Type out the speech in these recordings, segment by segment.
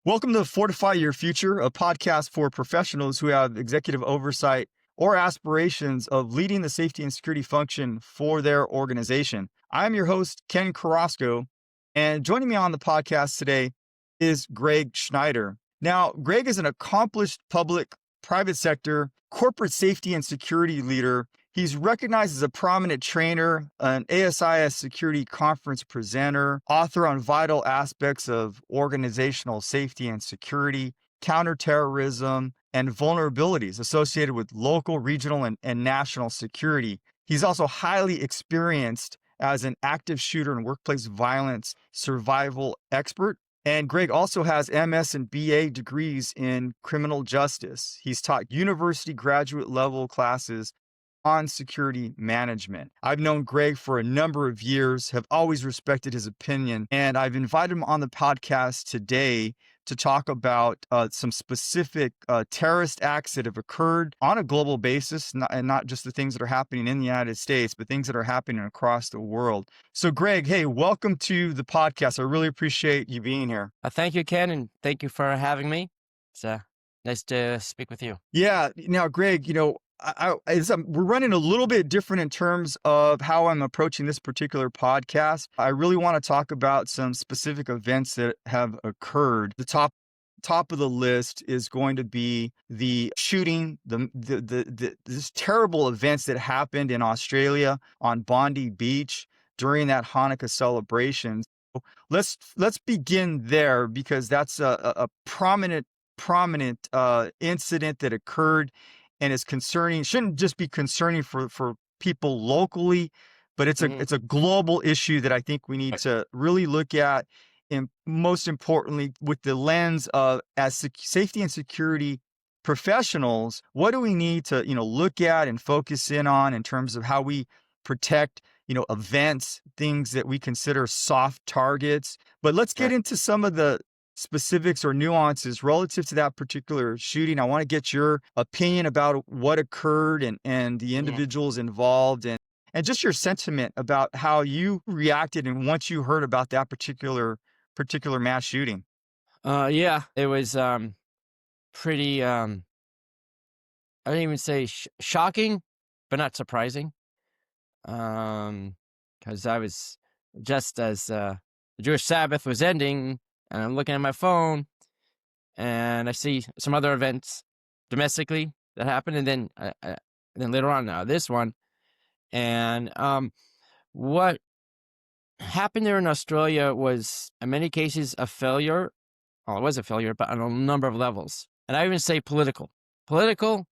Welcome to Fortify Your Future, a podcast for professionals who have executive oversight or aspirations of leading the safety and security function for their organization. I'm your host, Ken Carrasco, and joining me on the podcast today is Greg Schneider. Now, Greg is an accomplished private sector, corporate safety and security leader. He's recognized as a prominent trainer, an ASIS security conference presenter, author on vital aspects of organizational safety and security, counterterrorism, and vulnerabilities associated with local, regional, and national security. He's also highly experienced as an active shooter and workplace violence survival expert. And Greg also has MS and BA degrees in criminal justice. He's taught university graduate level classes on security management. I've known Greg for a number of years, have always respected his opinion, and I've invited him on the podcast today to talk about some specific terrorist acts that have occurred on a global basis, and not just the things that are happening in the United States, but things that are happening across the world. So Greg, hey, welcome to the podcast. I really appreciate you being here. Thank you, Ken, and thank you for having me. It's nice to speak with you. Yeah. Now, Greg, we're running a little bit different in terms of how I'm approaching this particular podcast. I really want to talk about some specific events that have occurred. The top of the list is going to be the shooting, this terrible events that happened in Australia on Bondi Beach during that Hanukkah celebration. Let's begin there, because that's a prominent incident that occurred and is concerning. Shouldn't just be concerning for people locally, but it's a global issue that I think we need to really look at, and most importantly, with the lens of, as safety and security professionals, what do we need to look at and focus in on in terms of how we protect events, things that we consider soft targets. But let's get into some of the specifics or nuances relative to that particular shooting. I want to get your opinion about what occurred and the individuals involved, and just your sentiment about how you reacted and once you heard about that particular mass shooting. It was pretty I didn't even say shocking, but not surprising. Because I was just as the Jewish Sabbath was ending, and I'm looking at my phone, and I see some other events domestically that happened, and then later on this one, and what happened there in Australia was in many cases a failure. Well, it was a failure, but on a number of levels, and I even say political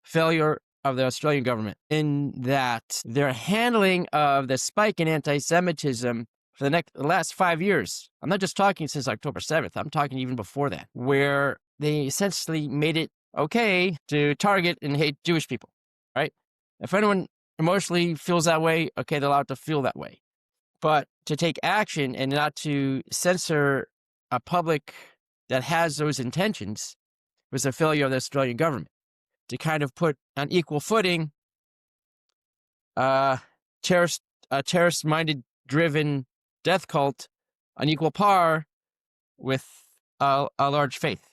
failure of the Australian government, in that their handling of the spike in anti-Semitism for the last 5 years. I'm not just talking since October 7th. I'm talking even before that, where they essentially made it okay to target and hate Jewish people, right? If anyone emotionally feels that way, okay, they're allowed to feel that way. But to take action and not to censor a public that has those intentions was a failure of the Australian government. To kind of put on equal footing terrorist-minded driven death cult on equal par with a large faith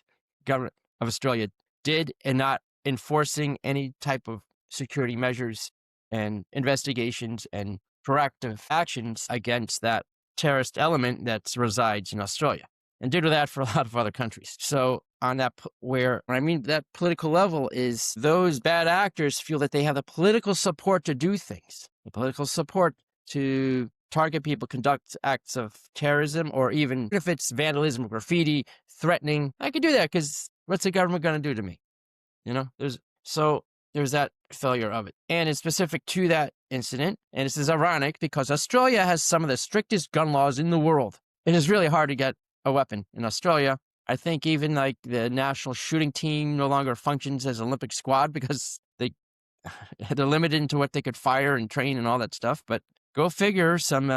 government of Australia did, and not enforcing any type of security measures and investigations and proactive actions against that terrorist element that resides in Australia, and did that for a lot of other countries. So on that, where I mean that political level is, those bad actors feel that they have the political support to do things, the political support to target people, conduct acts of terrorism, or even if it's vandalism, graffiti, threatening. I can do that because what's the government going to do to me? There's that failure of it. And it's specific to that incident. And this is ironic because Australia has some of the strictest gun laws in the world. It is really hard to get a weapon in Australia. I think even like the national shooting team no longer functions as an Olympic squad because they're limited into what they could fire and train and all that stuff. But go figure, some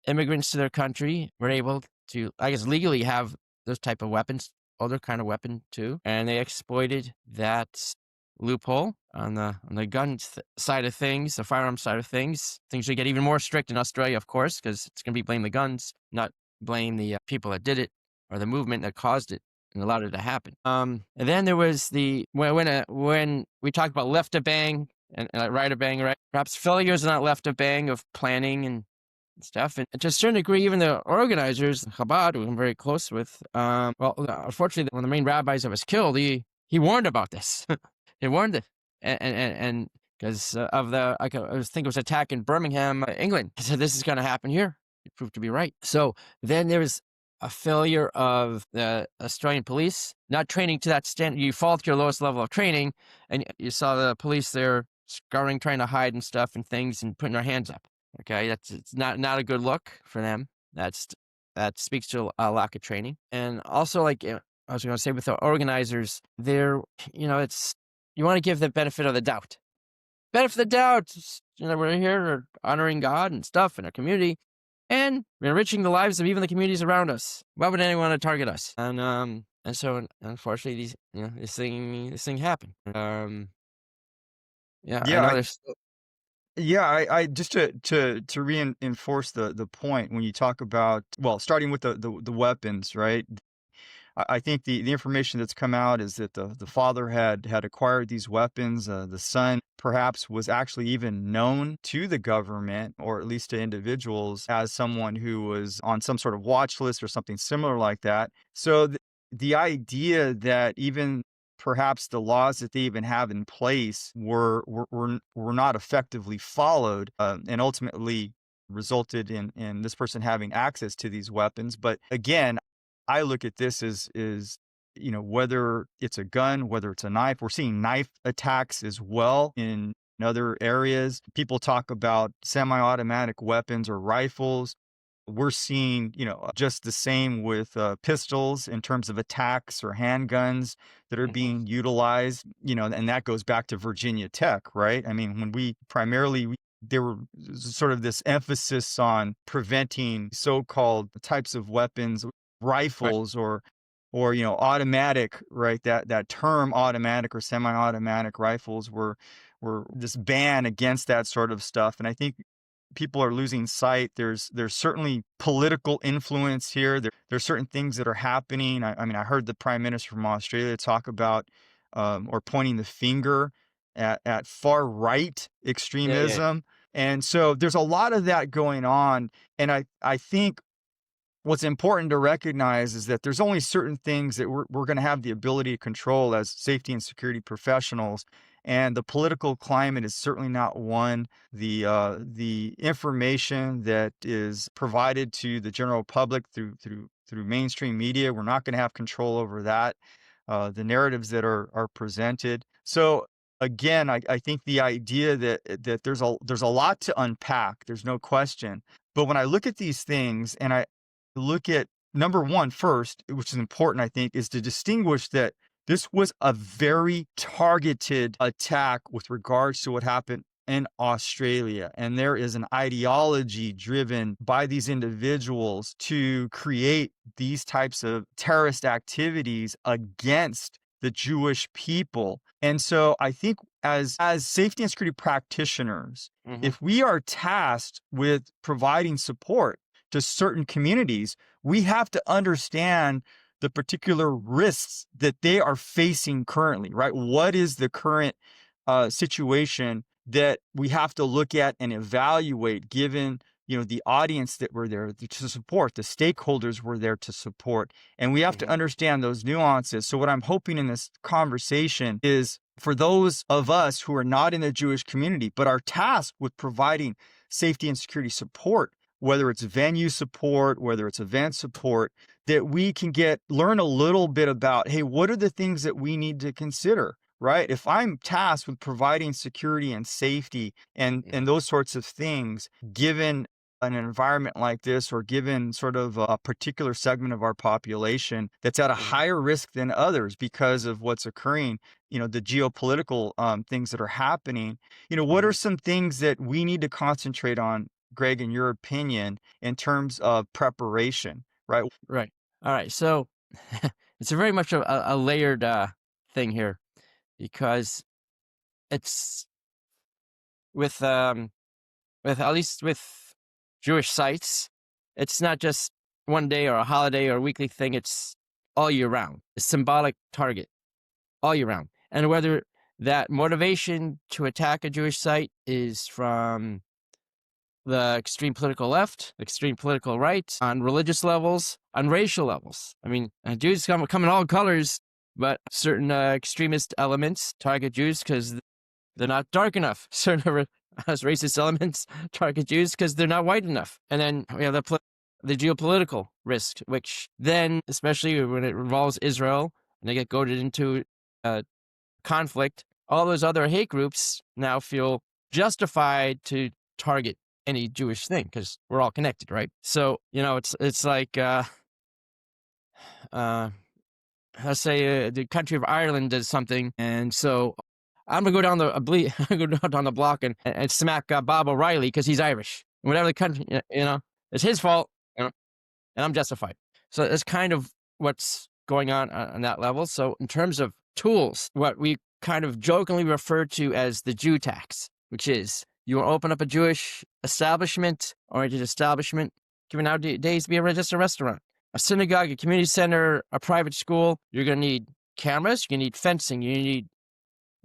immigrants to their country were able to, I guess, legally have those type of weapons, other kind of weapon too. And they exploited that loophole on the gun side of things, the firearm side of things. Things should get even more strict in Australia, of course, because it's going to be blame the guns, not blame the people that did it or the movement that caused it. and allowed it to happen. And then there was when we talked about left of bang and right of bang, right? Perhaps failures not left of bang of planning and stuff. And to a certain degree, even the organizers, Chabad, who I'm very close with, unfortunately, one of the main rabbis that was killed, he warned about this. He warned it, and because of I think it was attack in Birmingham, England. He said this is going to happen here. It proved to be right. So then there was a failure of the Australian police not training to that standard. You fall to your lowest level of training, and you saw the police there scurrying, trying to hide and stuff and things, and putting their hands up. Okay, it's not a good look for them. That speaks to a lack of training, and also I was going to say with the organizers, it's you want to give the benefit of the doubt. Benefit of the doubt. We're here honoring God and stuff in our community, and we're enriching the lives of even the communities around us. Why would anyone want to target us? And so unfortunately, this thing happened. Yeah, I know there's. Yeah, I just to reinforce the point when you talk about, well, starting with the weapons, right? I think the information that's come out is that the father had acquired these weapons. The son perhaps was actually even known to the government, or at least to individuals, as someone who was on some sort of watch list or something similar like that. So the idea that even perhaps the laws that they even have in place were not effectively followed, and ultimately resulted in this person having access to these weapons. But again, I look at this as whether it's a gun, whether it's a knife. We're seeing knife attacks as well in other areas. People talk about semi-automatic weapons or rifles. We're seeing, just the same with pistols in terms of attacks or handguns that are being utilized, and that goes back to Virginia Tech, right? I mean, when there were sort of this emphasis on preventing so-called types of weapons, Right. rifles or automatic, right? That term automatic or semi-automatic rifles were this ban against that sort of stuff. And I think people are losing sight. There's certainly political influence here. There's certain things that are happening. I mean, I heard the Prime Minister from Australia talk about or pointing the finger at far right Yeah. extremism. And so there's a lot of that going on. And I think what's important to recognize is that there's only certain things that we're going to have the ability to control as safety and security professionals. And the political climate is certainly not one. The information that is provided to the general public through mainstream media, we're not going to have control over that. The narratives that are presented. So again, I think the idea that there's a lot to unpack. There's no question. But when I look at these things and I look at number one first, which is important, I think, is to distinguish that this was a very targeted attack with regards to what happened in Australia. And there is an ideology driven by these individuals to create these types of terrorist activities against the Jewish people. And so I think as safety and security practitioners, if we are tasked with providing support to certain communities, we have to understand the particular risks that they are facing currently, right? What is the current situation that we have to look at and evaluate, given the audience that we're there to support, the stakeholders we're there to support, and we have to understand those nuances. So what I'm hoping in this conversation is for those of us who are not in the Jewish community but are tasked with providing safety and security support, whether it's venue support, whether it's event support, that we can learn a little bit about, hey, what are the things that we need to consider, right? If I'm tasked with providing security and safety and those sorts of things, given an environment like this, or given sort of a particular segment of our population that's at a higher risk than others because of what's occurring, the geopolitical things that are happening, what are some things that we need to concentrate on, Greg, in your opinion, in terms of preparation, right? Right. All right. So it's a very much a layered thing here, because it's with at least with Jewish sites, it's not just one day or a holiday or a weekly thing. It's all year round, a symbolic target all year round. And whether that motivation to attack a Jewish site is from the extreme political left, extreme political right, on religious levels, on racial levels. I mean, Jews come in all colors, but certain extremist elements target Jews because they're not dark enough. Certain racist elements target Jews because they're not white enough. And then we have the geopolitical risk, which then, especially when it involves Israel, and they get goaded into conflict, all those other hate groups now feel justified to target any Jewish thing because we're all connected, right? So, it's like, let's say the country of Ireland does something, and so I'm gonna go down the block and smack Bob O'Reilly because he's Irish. Whatever the country, it's his fault, and I'm justified. So it's kind of what's going on that level. So in terms of tools, what we kind of jokingly refer to as the Jew tax, which is you want to open up a Jewish oriented establishment, given nowadays to be just a restaurant, a synagogue, a community center, a private school. You're going to need cameras, you're going to need fencing, you need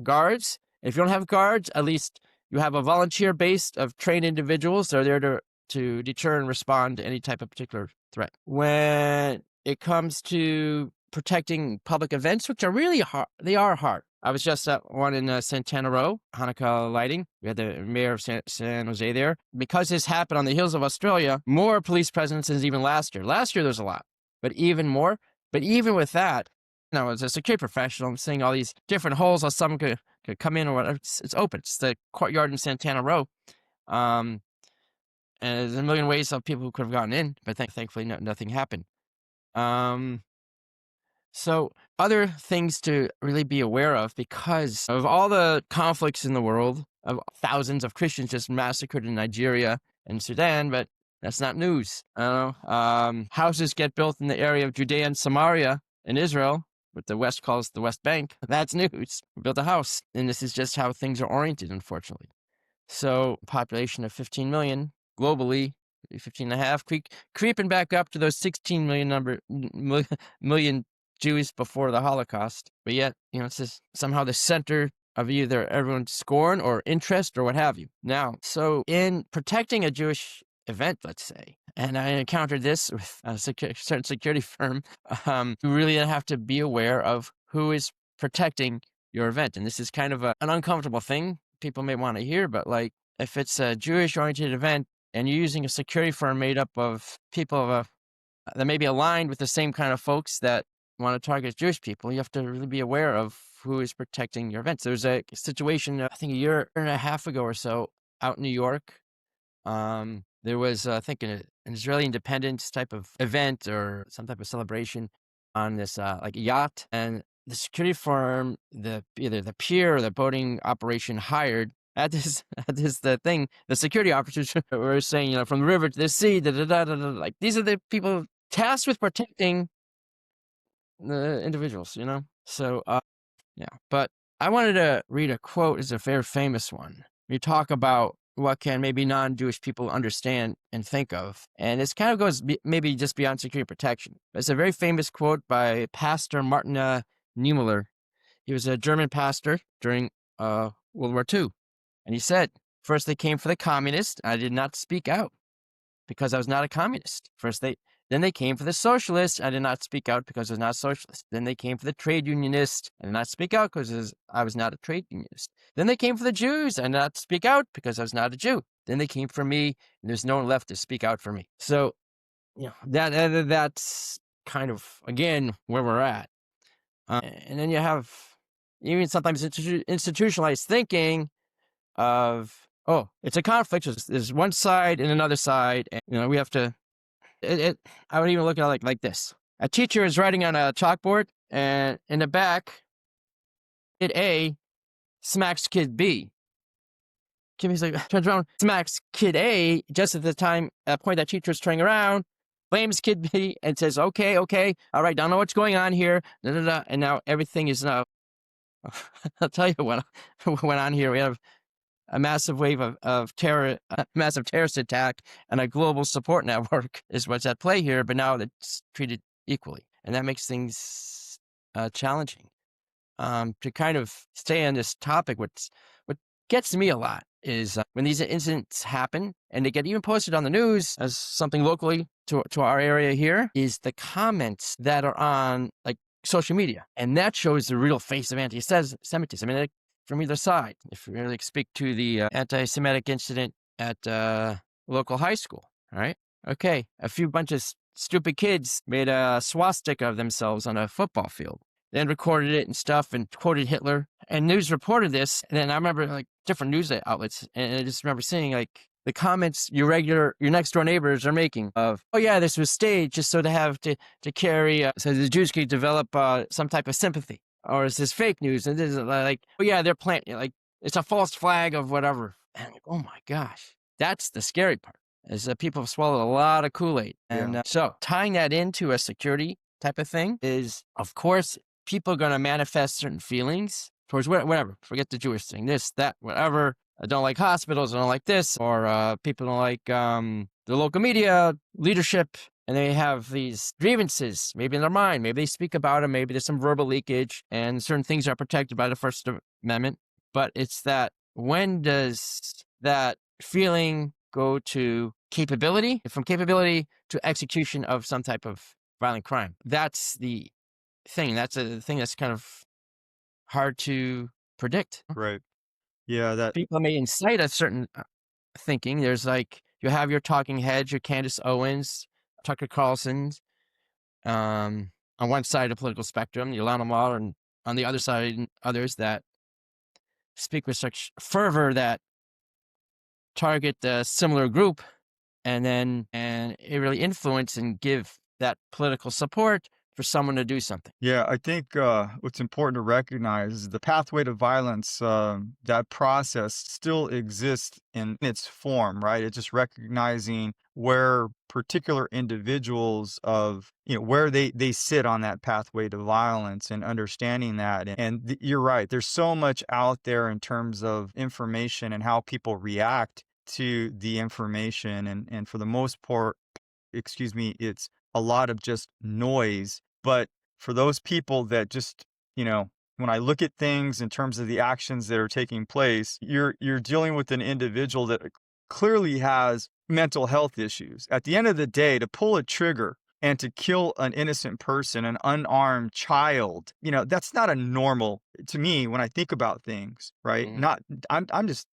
guards. If you don't have guards, at least you have a volunteer base of trained individuals that are there to deter and respond to any type of particular threat. When it comes to protecting public events, which are really hard, they are hard. I was just at one in Santana Row, Hanukkah lighting. We had the mayor of San Jose there. Because this happened on the hills of Australia, more police presence than even last year. Last year, there's a lot, but even more. But even with that, as a security professional, I'm seeing all these different holes how someone could come in or whatever. It's open. It's the courtyard in Santana Row. And there's a million ways of people who could have gotten in, but thankfully nothing happened. So other things to really be aware of because of all the conflicts in the world, of thousands of Christians just massacred in Nigeria and Sudan, but that's not news. Houses get built in the area of Judea and Samaria in Israel, what the West calls the West Bank. That's news. We built a house, and this is just how things are oriented, unfortunately. So population of 15 million globally, 15 and a half, creeping back up to those 16 million Jews before the Holocaust. But yet, it's just somehow the center of either everyone's scorn or interest or what have you. Now, so in protecting a Jewish event, let's say, and I encountered this with a certain security firm, you really have to be aware of who is protecting your event. And this is kind of an uncomfortable thing people may want to hear, but like if it's a Jewish-oriented event and you're using a security firm made up of people that may be aligned with the same kind of folks that want to target Jewish people, you have to really be aware of who is protecting your events. There's a situation, I think a year and a half ago or so, out in New York. There was, I think, an Israeli independence type of event or some type of celebration on this like yacht, and the security firm, either the pier or the boating operation hired at this the security officers were saying, from the river to the sea, like these are the people tasked with protecting the individuals, So, yeah. But I wanted to read a quote. It's a very famous one. You talk about what can maybe non-Jewish people understand and think of. And this kind of goes maybe just beyond security protection. It's a very famous quote by Pastor Martin Niemöller. He was a German pastor during World War II. And he said, first they came for the communists. I did not speak out because I was not a communist. Then they came for the socialists. I did not speak out because I was not a socialist. Then they came for the trade unionists. I did not speak out because I was not a trade unionist. Then they came for the Jews. I did not speak out because I was not a Jew. Then they came for me, and there's no one left to speak out for me. So, that's kind of, again, where we're at. And then you have even sometimes institutionalized thinking of, it's a conflict. There's one side and another side, and we have to. I would even look at it like this. A teacher is writing on a chalkboard, and in the back, kid A smacks kid B. Kid B's like, turns around, smacks kid A just at the point that teacher is turning around, blames kid B, and says, okay, all right, don't know what's going on here, and now everything is now. I'll tell you what went on here. We have a massive wave of terror, a massive terrorist attack, and a global support network is what's at play here, but now it's treated equally. and that makes things challenging. To kind of stay on this topic, what gets me a lot is when these incidents happen and they get even posted on the news as something locally to our area here, is the comments that are on like social media, and that shows the real face of anti-Semitism. I mean, like, from either side. If you really speak to the anti-Semitic incident at local high school, all right? Okay, a few bunch of stupid kids made a swastika of themselves on a football field, then recorded it and stuff and quoted Hitler. And news reported this. And then I remember like different news outlets. And I just remember seeing like the comments your next door neighbors are making of, oh yeah, this was staged just so to have to carry, so the Jews could develop some type of sympathy. Or is this fake news? And this is like, oh yeah, they're planting, like, it's a false flag of whatever. And I'm like, oh my gosh, that's the scary part, is that people have swallowed a lot of Kool-Aid. And so tying that into a security type of thing is, of course, people are going to manifest certain feelings towards whatever. Forget the Jewish thing, this, that, whatever. I don't like hospitals. I don't like this. Or people don't like the local media leadership. And they have these grievances, maybe in their mind. Maybe they speak about them. Maybe there's some verbal leakage and certain things are protected by the First Amendment. But it's that, when does that feeling go to capability, from capability to execution of some type of violent crime? That's the thing. That's a thing that's kind of hard to predict. Right. Yeah, that People may incite a certain thinking. There's like, you have your talking heads, your Candace Owens, Tucker Carlson's, on one side of the political spectrum, the Ilana Maher, and on the other side, others that speak with such fervor that target the similar group, and it really influence and give that political support for someone to do something. Yeah, I think what's important to recognize is the pathway to violence, that process still exists in its form, right? It's just recognizing where particular individuals where they sit on that pathway to violence and understanding that. And you're right, there's so much out there in terms of information and how people react to the information. And for the most part, it's a lot of just noise. But for those people that just, when I look at things in terms of the actions that are taking place, you're dealing with an individual that clearly has mental health issues. At the end of the day, to pull a trigger and to kill an innocent person, an unarmed child, that's not a normal, to me, when I think about things, right? I'm just,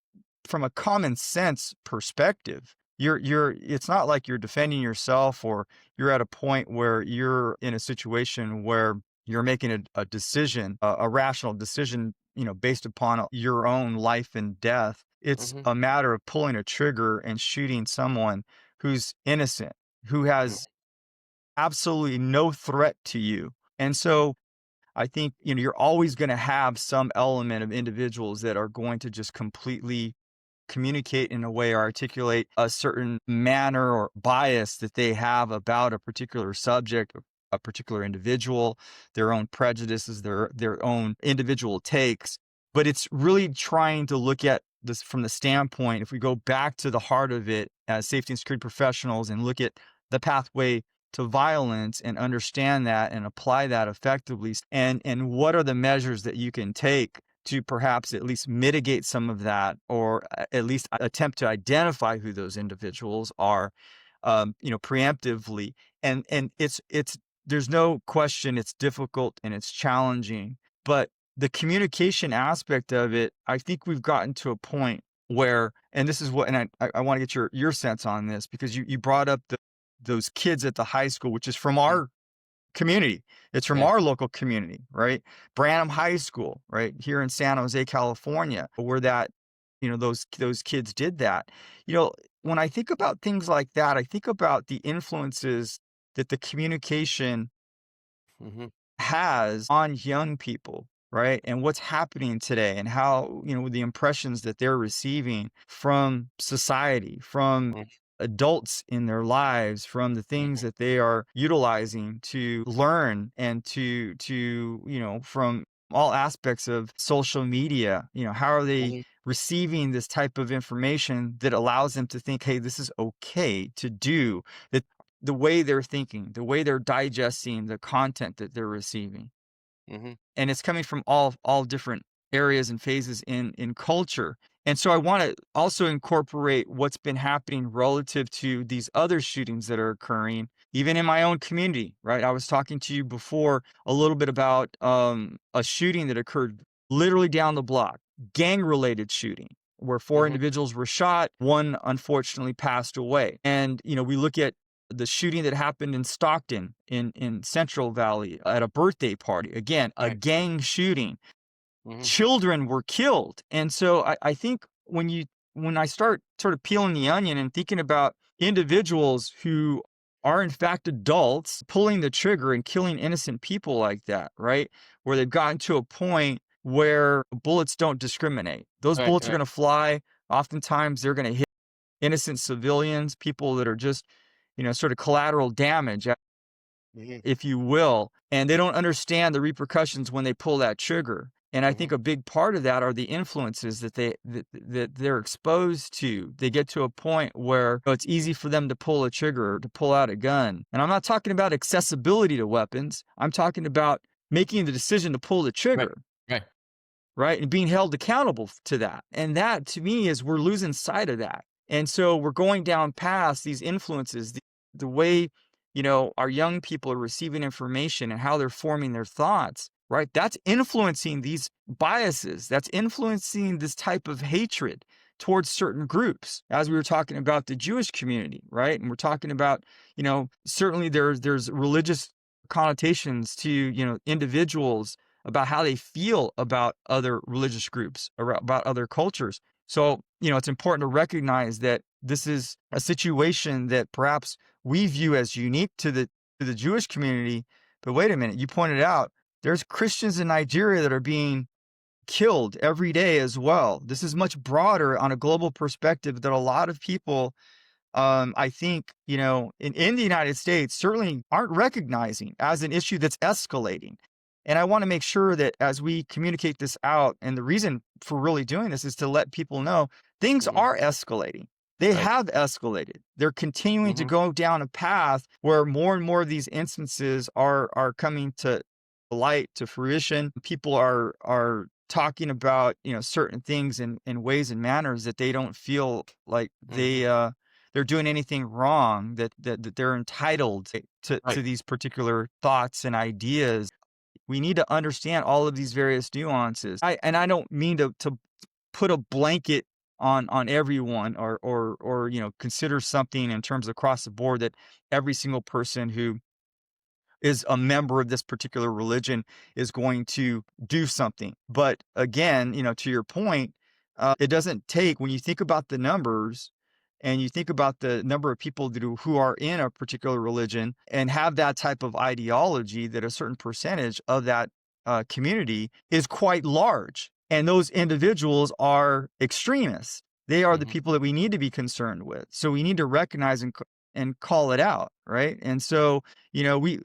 from a common sense perspective, it's not like you're defending yourself, or you're at a point where you're in a situation where you're making a decision, a rational decision, based upon your own life and death. It's a matter of pulling a trigger and shooting someone who's innocent, who has absolutely no threat to you. And so I think, you're always going to have some element of individuals that are going to just completely communicate in a way or articulate a certain manner or bias that they have about a particular subject, a particular individual, their own prejudices, their own individual takes. But it's really trying to look at this from the standpoint, if we go back to the heart of it as safety and security professionals and look at the pathway to violence and understand that and apply that effectively, and what are the measures that you can take to perhaps at least mitigate some of that, or at least attempt to identify who those individuals are, preemptively. And it's there's no question it's difficult and it's challenging, but the communication aspect of it, I think we've gotten to a point where, and this is what, and I want to get your sense on this, because you brought up those kids at the high school, which is from our community. It's from our local community, right? Branham High School, right here in San Jose, California, where those kids did that. When I think about things like that, I think about the influences that the communication has on young people, right? And what's happening today, and how, the impressions that they're receiving from society, from adults in their lives, from the things that they are utilizing to learn, and to from all aspects of social media. How are they receiving this type of information that allows them to think, hey, this is okay to do, that the way they're thinking, the way they're digesting the content that they're receiving. Mhm. And it's coming from all different areas and phases in culture. And so I want to also incorporate what's been happening relative to these other shootings that are occurring, even in my own community, right? I was talking to you before a little bit about a shooting that occurred literally down the block, gang-related shooting, where four Mhm. individuals were shot. One unfortunately passed away. And, we look at the shooting that happened in Stockton in Central Valley at a birthday party. Again, a Right. gang shooting. Mhm. Children were killed. And so I think when I start sort of peeling the onion and thinking about individuals who are in fact adults pulling the trigger and killing innocent people like that, right? Where they've gotten to a point where bullets don't discriminate. Those Right, bullets are right. going to fly. Oftentimes they're going to hit innocent civilians, people that are just, sort of collateral damage, Mhm. if you will, and they don't understand the repercussions when they pull that trigger. And I think Mhm. a big part of that are the influences that they're exposed to. They get to a point where it's easy for them to pull a trigger or to pull out a gun. And I'm not talking about accessibility to weapons. I'm talking about making the decision to pull the Right. trigger, Right. right? And being held accountable to that. And that to me is we're losing sight of that. And so we're going down past these influences, the way, our young people are receiving information and how they're forming their thoughts, right? That's influencing these biases. That's influencing this type of hatred towards certain groups. As we were talking about the Jewish community, right? And we're talking about, certainly there's religious connotations to, individuals about how they feel about other religious groups, or about other cultures. So, it's important to recognize that this is a situation that perhaps we view as unique to the Jewish community. But wait a minute, you pointed out there's Christians in Nigeria that are being killed every day as well. This is much broader on a global perspective that a lot of people, I think, in the United States certainly aren't recognizing as an issue that's escalating. And I want to make sure that as we communicate this out, and the reason for really doing this is to let people know things Mhm. are escalating. They Right. have escalated. They're continuing to Mhm. go down a path where more and more of these instances are coming to light, to fruition. People are talking about, certain things in ways and manners that they don't feel like Mhm. they're doing anything wrong, that they're entitled to Right. these particular thoughts and ideas. We need to understand all of these various nuances. I don't mean to put a blanket on everyone, or consider something in terms of across the board that every single person who is a member of this particular religion is going to do something. But again, to your point, it doesn't take, when you think about the numbers and you think about the number of people who are in a particular religion and have that type of ideology, that a certain percentage of that community is quite large. And those individuals are extremists. They are the Mhm. people that we need to be concerned with. So we need to recognize and call it out, right? And so, we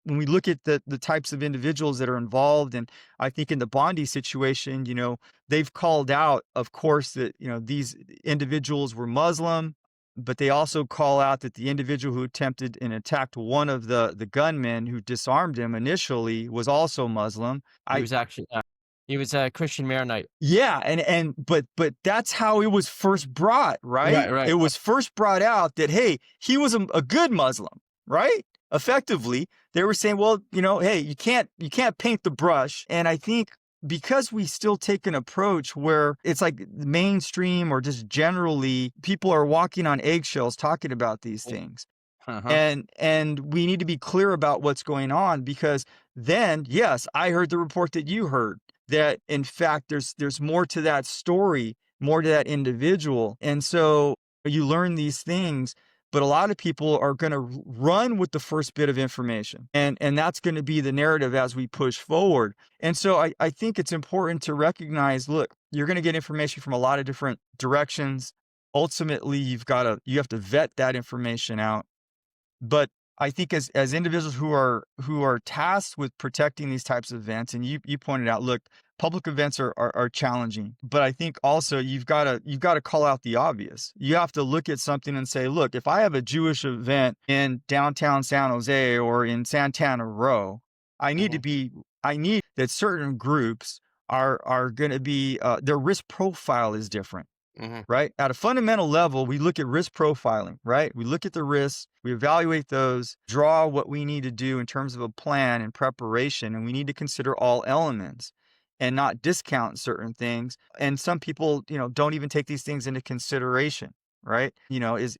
when we look at the types of individuals that are involved, and I think in the Bondi situation, they've called out, of course, that, these individuals were Muslim, but they also call out that the individual who attempted and attacked one of the gunmen who disarmed him initially was also Muslim. He I was actually he was a Christian Maronite. Yeah, but that's how it was first brought, Right, right? right, It was first brought out that, hey, he was a good Muslim, right? Effectively, they were saying, well, hey, you can't paint the brush. And I think because we still take an approach where it's like mainstream, or just generally people are walking on eggshells talking about these right. things. Uh-huh. And we need to be clear about what's going on, because then, yes, I heard the report that you heard, that in fact there's more to that story, more to that individual. And so you learn these things, but a lot of people are going to run with the first bit of information, and that's going to be the narrative as we push forward. And so I think it's important to recognize, look, you're going to get information from a lot of different directions. Ultimately, you have to vet that information out. But I think as individuals who are tasked with protecting these types of events, and you pointed out, look, public events are challenging, but I think also you've got to call out the obvious. You have to look at something and say, look, if I have a Jewish event in downtown San Jose or in Santana Row, I need to Mhm, be I need that certain groups are going to be their risk profile is different, mhm, right? At a fundamental level, we look at risk profiling, right? We look at the risks, we evaluate those, draw what we need to do in terms of a plan and preparation, and we need to consider all elements and not discount certain things. And some people, don't even take these things into consideration, right? Is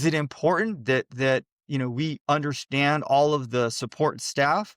it important that we understand all of the support staff,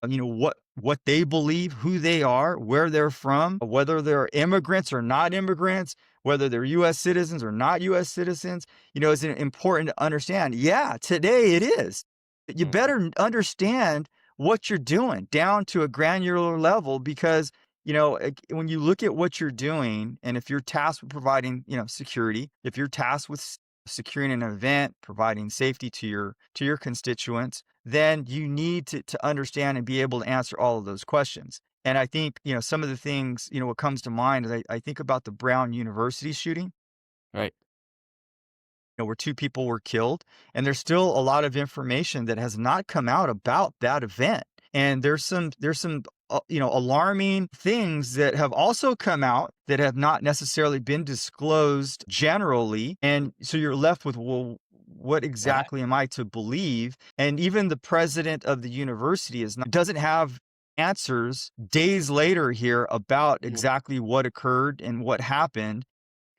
what they believe, who they are, where they're from, whether they're immigrants or not immigrants, whether they're US citizens or not US citizens, is it important to understand? Yeah, today it is. You mhm. better understand what you're doing down to a granular level because, when you look at what you're doing, and if you're tasked with providing, security, if you're tasked with securing an event, providing safety to your constituents, then you need to understand and be able to answer all of those questions. And I think, some of the things, what comes to mind is I think about the Brown University shooting, Right. where two people were killed. And there's still a lot of information that has not come out about that event. And there's some alarming things that have also come out that have not necessarily been disclosed generally. And so you're left with, well, what Right. exactly am I to believe? And even the president of the university doesn't have answers days later here about Mhm, exactly what occurred and what happened.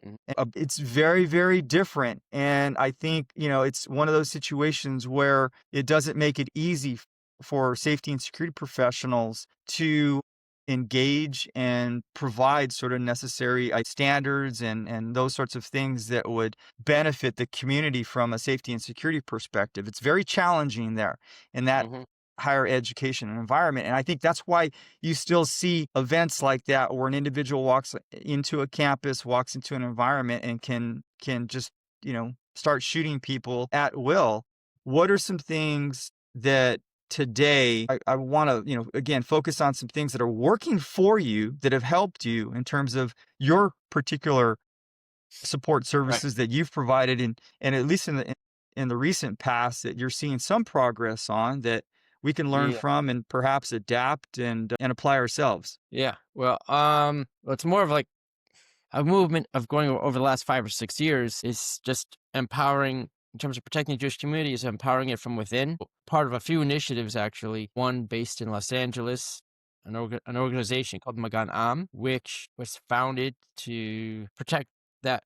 mhm, It's very, very different. And I think, it's one of those situations where it doesn't make it easy for safety and security professionals to engage and provide sort of necessary standards and those sorts of things that would benefit the community from a safety and security perspective. It's very challenging there in that mhm. higher education and environment. And I think that's why you still see events like that where an individual walks into a campus, walks into an environment and can just, start shooting people at will. What are some things that today I want to, again, focus on some things that are working for you that have helped you in terms of your particular support Right. services that you've provided and at least in the recent past that you're seeing some progress on that we can learn Yeah. from and perhaps adapt and apply ourselves. Yeah. Well, it's more of like a movement of going over the last 5 or 6 years is just empowering in terms of protecting the Jewish community is empowering it from within. Part of a few initiatives, actually. One based in Los Angeles, an organization called Magan Am, which was founded to protect that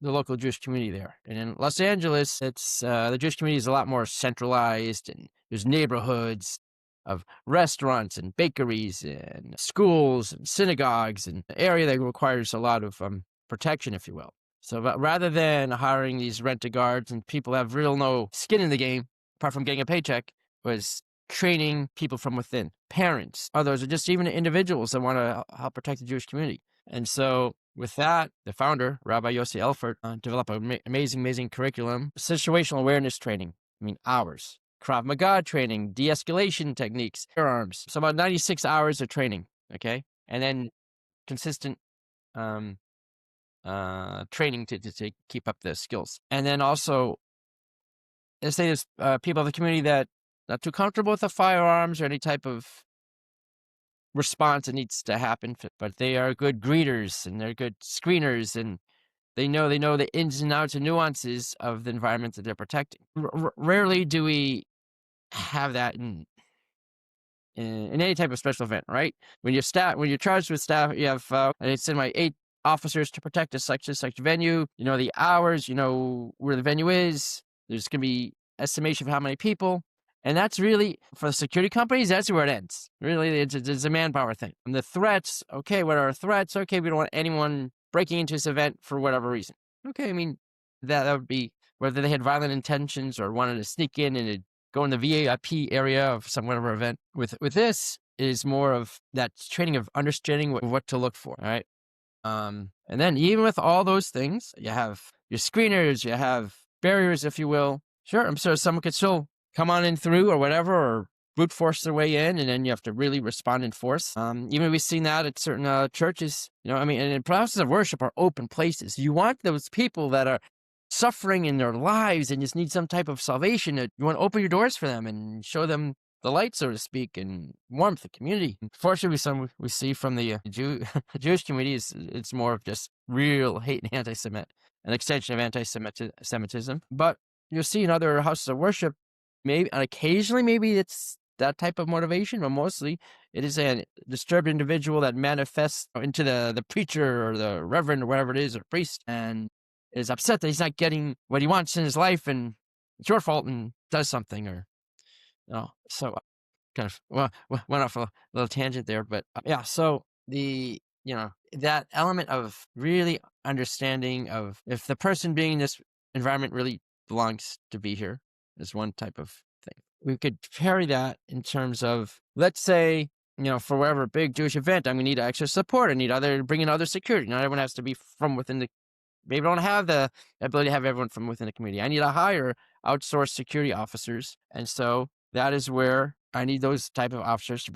the local Jewish community there. And in Los Angeles, it's the Jewish community is a lot more centralized, and there's neighborhoods of restaurants and bakeries and schools and synagogues, and an area that requires a lot of protection, if you will. So, but rather than hiring these rent-a-guards and people have real no skin in the game, apart from getting a paycheck, was training people from within, parents, others, or just even individuals that want to help protect the Jewish community. And so with that, the founder, Rabbi Yossi Elfert, developed an amazing curriculum, situational awareness training. I mean, hours. Krav Maga training, de-escalation techniques, firearms. So about 96 hours of training, okay? And then consistent um, training to keep up the skills. And then also, let's say there's people of the community that not too comfortable with the firearms or any type of response that needs to happen, but they are good greeters and they're good screeners, and they know the ins and outs and nuances of the environment that they're protecting. Rarely do we have that in any type of special event, right? When you're charged with staff, you have I send my 8 officers to protect a such and such venue. You know the hours, you know where the venue is. There's going to be estimation of how many people, and that's really for the security companies. That's where it ends. Really, it's a manpower thing. And the threats, okay, what are our threats? Okay, we don't want anyone breaking into this event for whatever reason. Okay, I mean that would be whether they had violent intentions or wanted to sneak in and go in the VIP area of some whatever event. With this is more of that training of understanding what to look for. All right. And then even with all those things, you have your screeners, you have barriers, if you will. Sure, I'm sure someone could still come on in through or whatever, or brute force their way in, and then you have to really respond in force. Even we've seen that at certain churches. I mean, and places of worship are open places. You want those people that are suffering in their lives and just need some type of salvation. You want to open your doors for them and show them the light, so to speak, and warmth, the community. Fortunately, some we see from the Jewish community is it's more of just real hate and an extension of anti-Semitism. But you'll see in other houses of worship, maybe occasionally, maybe it's that type of motivation, but mostly it is a disturbed individual that manifests into the preacher or the reverend or whatever it is, or priest, and is upset that he's not getting what he wants in his life, and it's your fault, and does something, or so kind of went off a little tangent there, but yeah. So that element of really understanding of if the person being in this environment really belongs to be here is one type of thing. We could carry that in terms of, let's say, for whatever big Jewish event, I'm gonna need extra support. I need bring in other security. Not everyone has to be from within the. Maybe don't have the ability to have everyone from within the community. I need to hire outsourced security officers, and so that is where I need those type of officers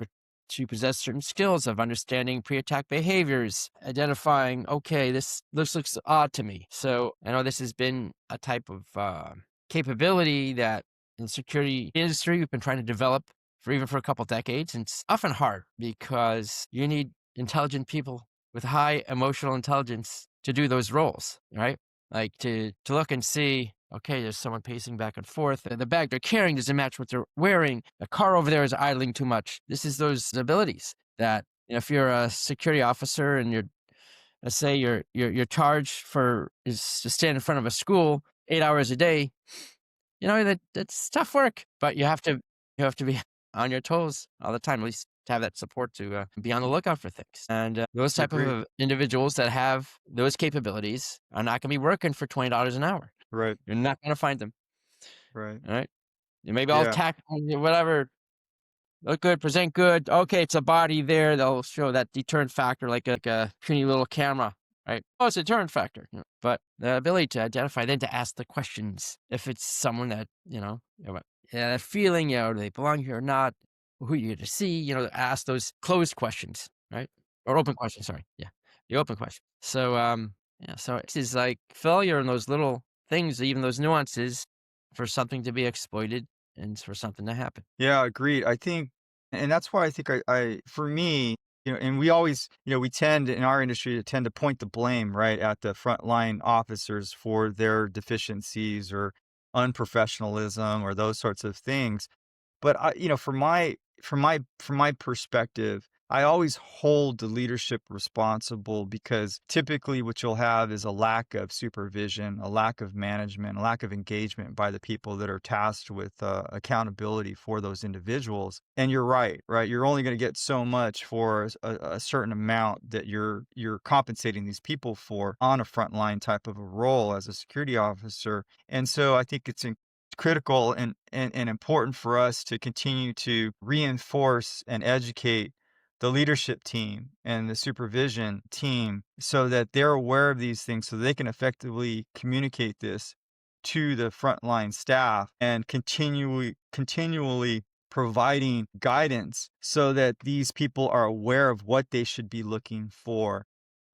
to possess certain skills of understanding pre-attack behaviors, identifying, okay, this looks odd to me. So I know this has been a type of capability that in the security industry we've been trying to develop for a couple decades, and it's often hard because you need intelligent people with high emotional intelligence to do those roles, right? Like to look and see, okay, there's someone pacing back and forth. The bag they're carrying doesn't match what they're wearing. The car over there is idling too much. This is those abilities that if you're a security officer and let's say your charge is to stand in front of a school 8 hours a day, that's tough work. But you have to be on your toes all the time, at least to have that support to be on the lookout for things. And those type Agreed. of individuals that have those capabilities are not going to be working for $20 an hour. Right. You're not going to find them. Right. All right. Maybe I'll Yeah. tack whatever. Look good, present good. Okay, it's a body there. They'll show that deterrent factor, like a puny little camera, right? Oh, it's a deterrent factor. But the ability to identify, then to ask the questions. If it's someone that that feeling, do they belong here or not? Who are you to see? Ask those closed questions, right? Or open questions. Sorry, yeah, the open question. So, so it is like failure in those little things, even those nuances, for something to be exploited and for something to happen. Yeah, agreed. I think, and that's why I think for me, and we always, we tend in our industry to tend to point the blame right at the frontline officers for their deficiencies or unprofessionalism or those sorts of things. But from my perspective, I always hold the leadership responsible because typically what you'll have is a lack of supervision, a lack of management, a lack of engagement by the people that are tasked with accountability for those individuals. And you're right, right? You're only going to get so much for a certain amount that you're compensating these people for on a frontline type of a role as a security officer. And so I think it's critical and important for us to continue to reinforce and educate the leadership team and the supervision team so that they're aware of these things so they can effectively communicate this to the frontline staff and continually providing guidance so that these people are aware of what they should be looking for.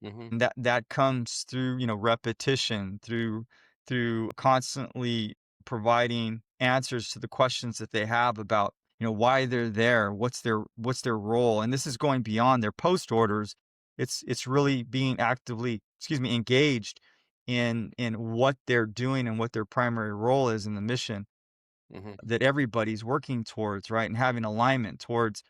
Mm-hmm. And that comes through, repetition, through constantly providing answers to the questions that they have about, why they're there, what's their role. And this is going beyond their post orders. It's really being actively, engaged in what they're doing and what their primary role is in the mission Mm-hmm. that everybody's working towards, right? And having alignment towards,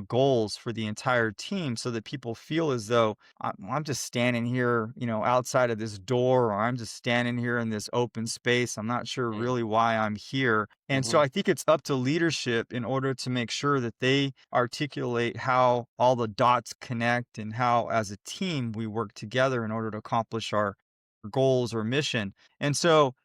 goals for the entire team so that people feel as though I'm just standing here, outside of this door, or I'm just standing here in this open space. I'm not sure really why I'm here. And so Mm-hmm. I think it's up to leadership in order to make sure that they articulate how all the dots connect and how, as a team, we work together in order to accomplish our goals or mission. And so,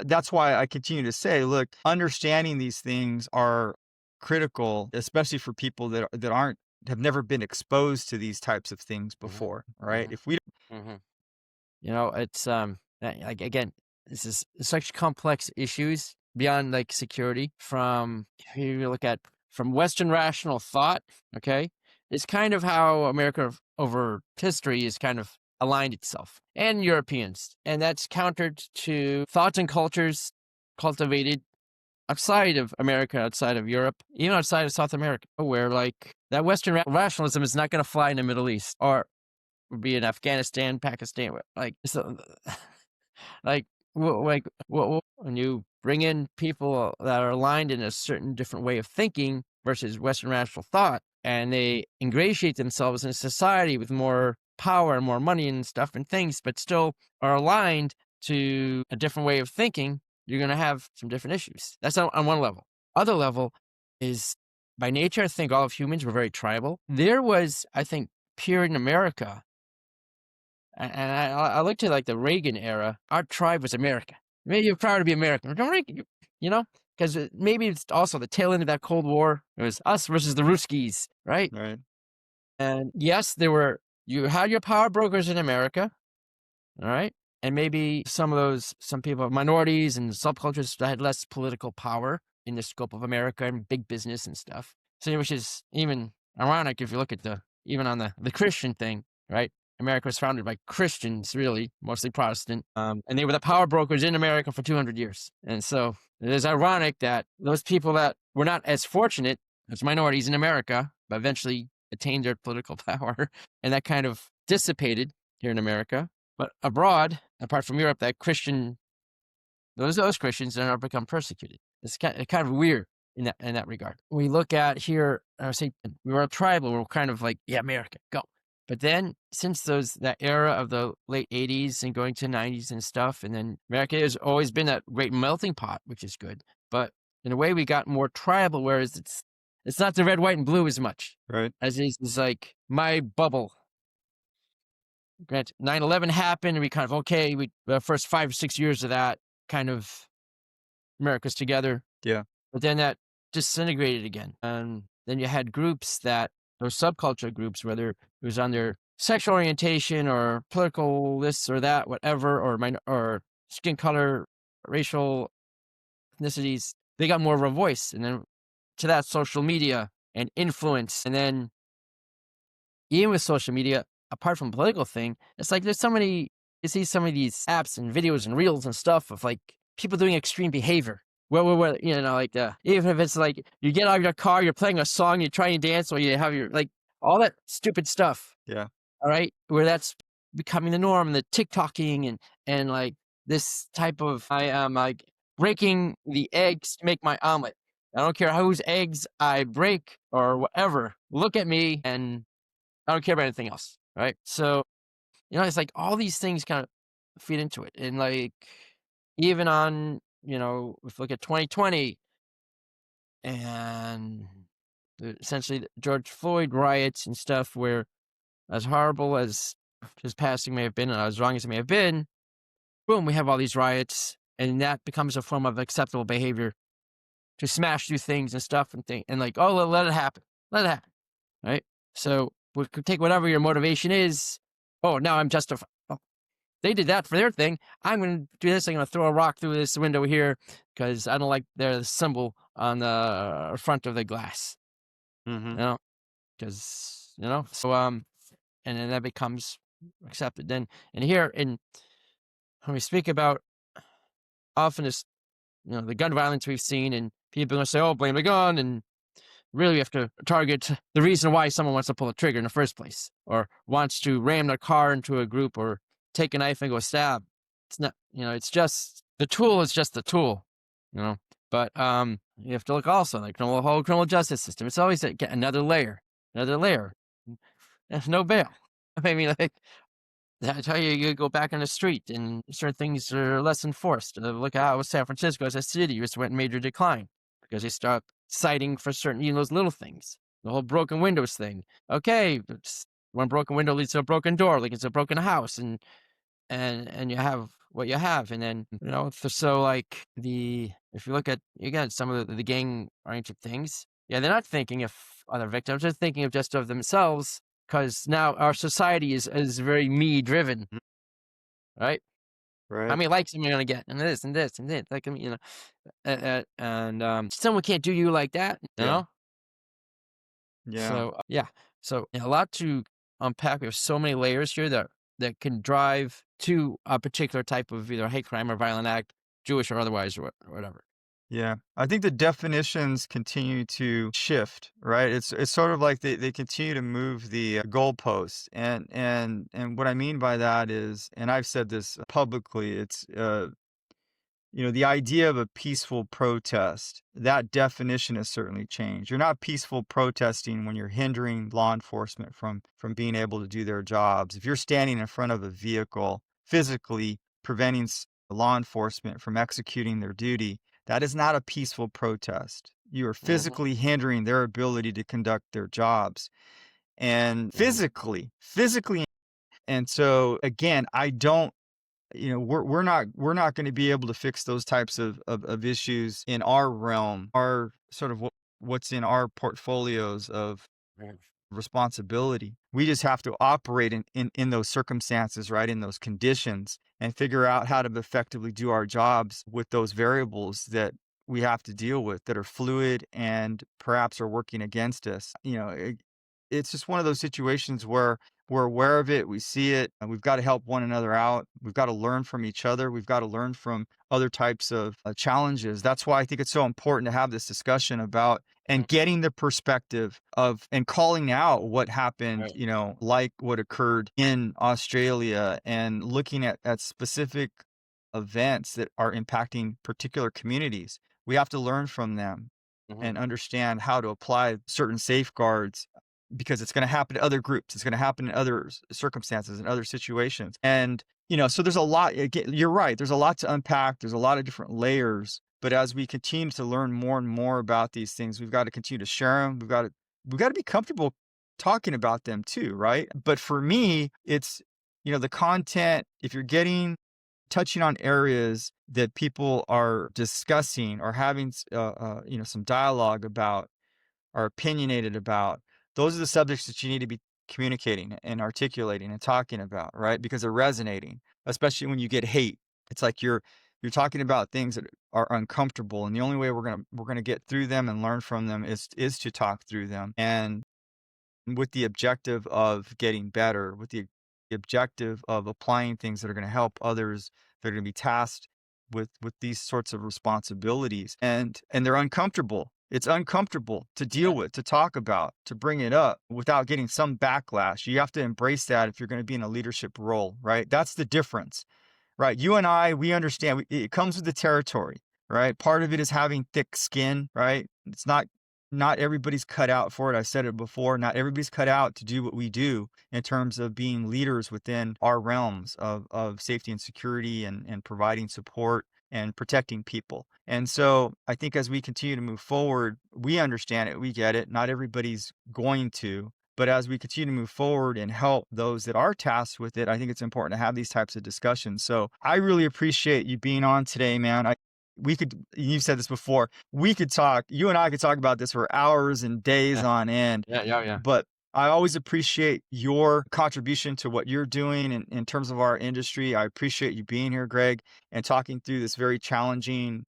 that's why I continue to say, look, understanding these things are critical, especially for people that aren't have never been exposed to these types of things Mm-hmm. before, right? Mm-hmm. If we Mm-hmm. It's like again, this is such complex issues beyond like security from, if you look at from Western rational thought, okay, is kind of how America over history is kind of aligned itself, and Europeans. And that's countered to thoughts and cultures cultivated outside of America, outside of Europe, even outside of South America, where like that Western rationalism is not going to fly in the Middle East or be in Afghanistan, Pakistan, like so, like when you bring in people that are aligned in a certain different way of thinking versus Western rational thought, and they ingratiate themselves in a society with more power and more money and stuff and things, but still are aligned to a different way of thinking, you're going to have some different issues. That's on one level. Other level is, by nature, I think all of humans were very tribal. There was, I think, period in America, and I looked at like the Reagan era. Our tribe was America. Maybe you're proud to be American, you know, because maybe it's also the tail end of that Cold War. It was us versus the Ruskies, right? Right. And yes, you had your power brokers in America, all right, and maybe some people, minorities and subcultures that had less political power in the scope of America and big business and stuff. So, which is even ironic if you look at even on the Christian thing, right? America was founded by Christians, really, mostly Protestant, and they were the power brokers in America for 200 years. And so it is ironic that those people that were not as fortunate as minorities in America, but eventually attained their political power, and that kind of dissipated here in America. But abroad, apart from Europe, those Christians are become persecuted. It's kind of weird in that regard. We look at here, I say we were a tribal. We're kind of like, yeah, America, go. But then since that era of the late 80s and going to 90s and stuff, and then America has always been that great melting pot, which is good. But in a way, we got more tribal, whereas it's not the red, white, and blue as much. Right. As is like my bubble. Granted, 9/11 happened, and we kind of, the first 5 or 6 years of that kind of America's together. Yeah. But then that disintegrated again. And then you had groups those subculture groups, whether it was on their sexual orientation or political this or that, whatever, or skin color, racial ethnicities, they got more of a voice. And then to that, social media and influence. And then even with social media, apart from political thing, it's like you see some of these apps and videos and reels and stuff of like people doing extreme behavior. Where like even if it's like you get out of your car, you're playing a song, you're trying to dance, or you have your like all that stupid stuff. Yeah. All right, where that's becoming the norm, the TikToking and like this type of I am like breaking the eggs to make my omelet. I don't care whose eggs I break or whatever. Look at me, and I don't care about anything else. Right. So, it's like all these things kind of feed into it. And like, even on, if you look at 2020 and essentially the George Floyd riots and stuff, where as horrible as his passing may have been and as wrong as it may have been, boom, we have all these riots, and that becomes a form of acceptable behavior to smash through things and stuff and like, oh, let it happen. Let it happen. Right. So we could take whatever your motivation is. Oh, now I'm justified. Oh, they did that for their thing. I'm going to do this. I'm going to throw a rock through this window here because I don't like their symbol on the front of the glass. Mm-hmm. Because, so, and then that becomes accepted. Then, and here, when we speak about often this, the gun violence we've seen, and people are going to say, oh, blame the gun, and really we have to target the reason why someone wants to pull a trigger in the first place, or wants to ram their car into a group, or take a knife and go stab. It's not, it's just, the tool is just the tool, but you have to look also like the whole criminal justice system. It's always get another layer. There's no bail. I mean, like, I tell you, you go back on the street and certain things are less enforced. Look at how San Francisco as a city just went in major decline because they stopped citing for certain, those little things. The whole broken windows thing. Okay, one broken window leads to a broken door, like it's a broken house, and you have what you have. And then, so like if you look at, again, some of the gang-oriented things, yeah, they're not thinking of other victims, they're thinking of just of themselves, because now our society is very me-driven, right? How right? many likes am I gonna get? And this and this and this. Like, I mean, and someone can't do you like that, you Yeah. know? Yeah. So, yeah. So, a lot to unpack. There's so many layers here that can drive to a particular type of either hate crime or violent act, Jewish or otherwise, or whatever. Yeah. I think the definitions continue to shift, right? It's sort of like they continue to move the goalposts. And what I mean by that is, and I've said this publicly, it's the idea of a peaceful protest, that definition has certainly changed. You're not peaceful protesting when you're hindering law enforcement from being able to do their jobs. If you're standing in front of a vehicle, physically preventing law enforcement from executing their duty, that is not a peaceful protest. You are Mhm, physically hindering their ability to conduct their jobs. And mhm, physically. And so again, I don't we're not going to be able to fix those types of issues in our realm, our sort of what's in our portfolios of mhm, responsibility. We just have to operate in those circumstances, right? In those conditions and figure out how to effectively do our jobs with those variables that we have to deal with that are fluid and perhaps are working against us. It's just one of those situations where we're aware of it, we see it, and we've got to help one another out. We've got to learn from each other. We've got to learn from other types of challenges. That's why I think it's so important to have this discussion about mhm. and getting the perspective of and calling out what happened, Right. like what occurred in Australia and looking at specific events that are impacting particular communities. We have to learn from them Mhm, and understand how to apply certain safeguards because it's going to happen to other groups. It's going to happen in other circumstances and other situations. And, so there's a lot. Again, you're right. There's a lot to unpack. There's a lot of different layers. But as we continue to learn more and more about these things, we've got to continue to share them. We've got to be comfortable talking about them too, right? But for me, it's, the content, if you're touching on areas that people are discussing or having, some dialogue about, are opinionated about, those are the subjects that you need to be communicating and articulating and talking about, right? Because they're resonating, especially when you get hate. It's like you're talking about things that are uncomfortable, and the only way we're gonna get through them and learn from them is to talk through them, and with the objective of getting better, with the objective of applying things that are going to help others that are going to be tasked with these sorts of responsibilities. And they're uncomfortable. It's uncomfortable to deal yeah, with, to talk about, to bring it up without getting some backlash. You have to embrace that if you're going to be in a leadership role, right? That's the difference. Right, you and I, we understand, it comes with the territory, right? Part of it is having thick skin, right? It's not everybody's cut out for it. I've said it before, not everybody's cut out to do what we do in terms of being leaders within our realms of safety and security and providing support and protecting people. And so I think as we continue to move forward, we understand it, we get it. Not everybody's going to, but as we continue to move forward and help those that are tasked with it, I think it's important to have these types of discussions. So I really appreciate you being on today, man. You've said this before, you and I could talk about this for hours and days yeah, on end, yeah, yeah, yeah. but I always appreciate your contribution to what you're doing in terms of our industry. I appreciate you being here, Greg, and talking through these very challenging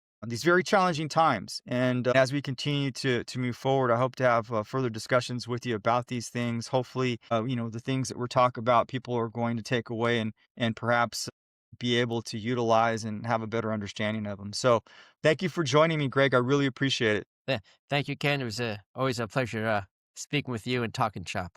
times. And as we continue to move forward, I hope to have further discussions with you about these things. Hopefully, the things that we're talking about, people are going to take away and perhaps be able to utilize and have a better understanding of them. So, thank you for joining me, Greg. I really appreciate it. Yeah. Thank you, Ken. It was always a pleasure speaking with you and talking shop.